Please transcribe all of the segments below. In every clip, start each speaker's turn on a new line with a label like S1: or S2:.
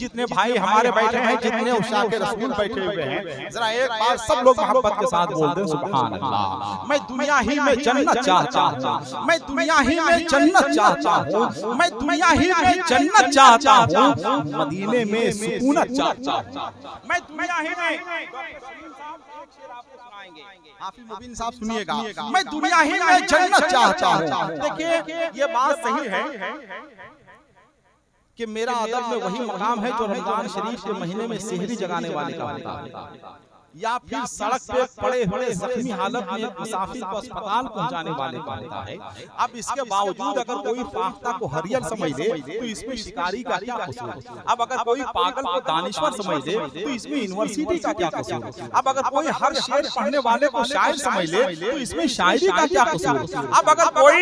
S1: जितने भाई हमारे बैठे हैं, जितने उशाके रसूल बैठे हुए हैं, जरा एक बार सब लोग मोहब्बत के साथ बोल दें सुभान अल्लाह। मैं दुनिया ही में जन्नत चाहता हूँ, मैं दुनिया ही में जन्नत चाहता हूँ, मैं दुनिया ही में जन्नत चाहता हूँ, मदीने में सुकूनत चाहता हूँ, मैं दुनिया ही में। हाफिज मुबीन साहब सुनिएगा, मैं दुनिया ही में जन्नत चाहता हूँ। देखिए ये बात सही है कि मेरा अदब में वही मकाम है जो रमजान शरीफ के महीने में सेहरी जगाने वाले का होता है, या फिर सड़क पे पड़े हुए जख्मी हालत में मुसाफिर को अस्पताल पहुंचाने वाले का होता है। अब इसके बावजूद अगर कोई फाख्ता को हरियल समझ ले तो इसमें शिकारी का क्या कसूर। अब अगर कोई पागल को दानिश्वर समझ ले तो इसमें यूनिवर्सिटी का क्या कसूर। अब अगर कोई हर शेर पढ़ने वाले को शायर समझ ले तो इसमें शायरी का क्या कसूर। अब अगर कोई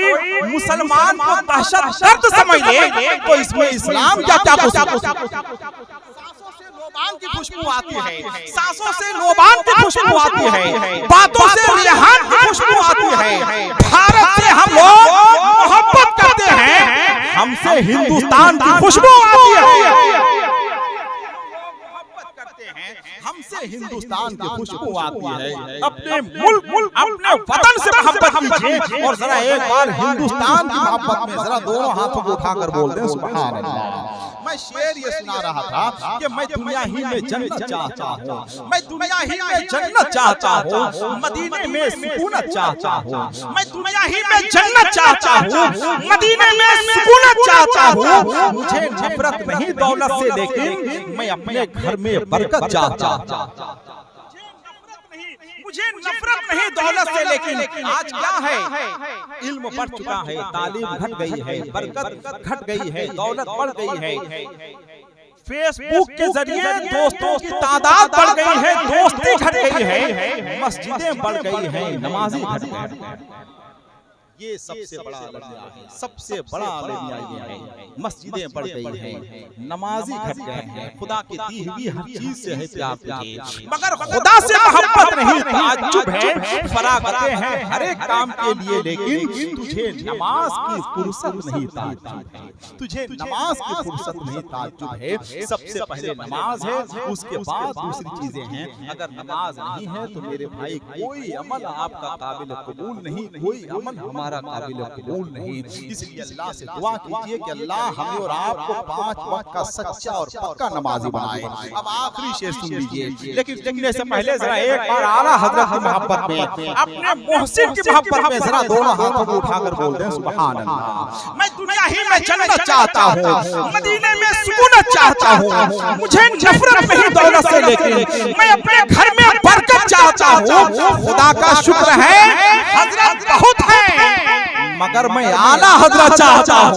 S1: मुसलमान को दहशतगर्द समझ ले तो इसमें इस्लाम का क्या कसूर। लोबान की खुशबू आती है, सांसों से लोबान की खुशबू आती है, बातों से रिहान की खुशबू आती है। भारत से हम लोग मोहब्बत करते हैं, हमसे हिंदुस्तान की खुशबू आती है। हमसे हिंदुस्तान की खुशबू आती है। अपने मुल्क अपने वतन से मोहब्बत कीजिए और जरा एक बार हिंदुस्तान की मोहब्बत में जरा दोनों हाथों को उठाकर बोल दें सुभान अल्लाह। मैं शेर ये सुना रहा था कि मैं दुनिया ही में जन्नत चाहता हूँ, मैं दुनिया ही में जन्नत चाहता हूँ, मदीने में सुकूनत चाहता हूँ, मैं दुनिया ही में जन्नत चाहता हूँ, मदीने में सुकूनत चाहता हूँ। मुझे नफरत नहीं दौलत से, लेकिन मैं अपने घर में बरकत चाहता हूँ। मुझे नफरत नहीं दौलत से, लेकिन आज क्या है, इल्म बढ़ चुका है, तालीम घट गई है, बरकत घट गई है, दौलत बढ़ गई है। फेसबुक के जरिए दोस्तों की तादाद बढ़ गई है, दोस्ती घट गई है, मस्जिदें बढ़ गई है, नमाजी घट गए हैं। ये सबसे बड़ा अलमिया है, सबसे बड़ा अलमिया ये है। मस्जिदें बढ़ गई हैं, नमाजी घट गए हैं, खुदा की दी हुई हर चीज से है प्यार तुझे, मगर खुदा से मोहब्बत नहीं, ताज्जुब है, फरागते हैं हर एक काम के लिए, लेकिन तुझे नमाज की फुर्सत नहीं, ताज्जुब है, तुझे नमाज की फुर्सत नहीं, ताज्जुब है। सबसे पहले नमाज है, उसके बाद दूसरी चीजें हैं। अगर नमाज नहीं है तो मेरे भाई कोई अमल आपका काबिल कबूल नहीं, कोई अमल हमारा काबिल कबूल नहीं। इसलिए अल्लाह से दुआ कीजिए कि अल्लाह हमें और आपको 5 वक्त का सच्चा और पक्का नमाजी बनाए। अब आखिरी शेर सुन लीजिए, लेकिन सुनने से पहले जरा एक बार आला हजरत की मोहब्बत में, अपने मोहसिन की मोहब्बत में जरा दोनों हाथों को उठाकर बोल दें सुभान अल्लाह। मैं दुनिया ही में जन्नत चाहता हूँ, मदीने में सुकूनत चाहता हूँ, मुझे नफरत नहीं दौलत से, लेकिन मैं अपने घर में बरकत चाहता हूँ। खुदा का शुक्र है हजरत बहुत है, मगर मैं आला हजरत चाहता हूँ।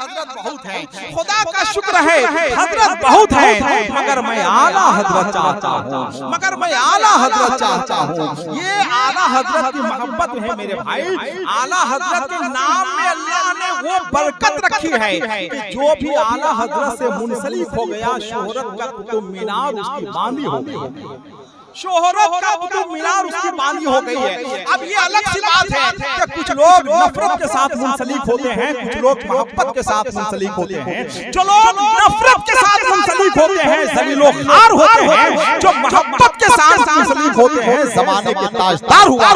S1: हजरत बहुत है, खुदा का शुक्र है हजरत बहुत है, मगर मैं आला हजरत चाहता हूँ, मगर मैं आला हजरत चाहता हूँ। ये आला हजरत की मोहब्बत है मेरे भाई। आला हजरत के नाम में अल्लाह ने वो बरकत रखी है कि जो भी आला हजरत से मुंसलिक हो गया, शोहरत का कुतुब मीनार उसकी बांदी हो गई, शोहरत का कुतुब मीनार उसकी बांदी हो गई है। अब ये अलग सी बात है कि कुछ लोग नफरत के साथ मुंसलिक होते हैं, कुछ लोग मोहब्बत के साथ मुंसलिक होते हैं। जो लोग नफरत के साथ मुंसलिक होते हैं जलीलो ख्वार होते हैं, जो मोहब्बत के साथ मुंसलिक होते हैं जमाने के ताजदार हुआ।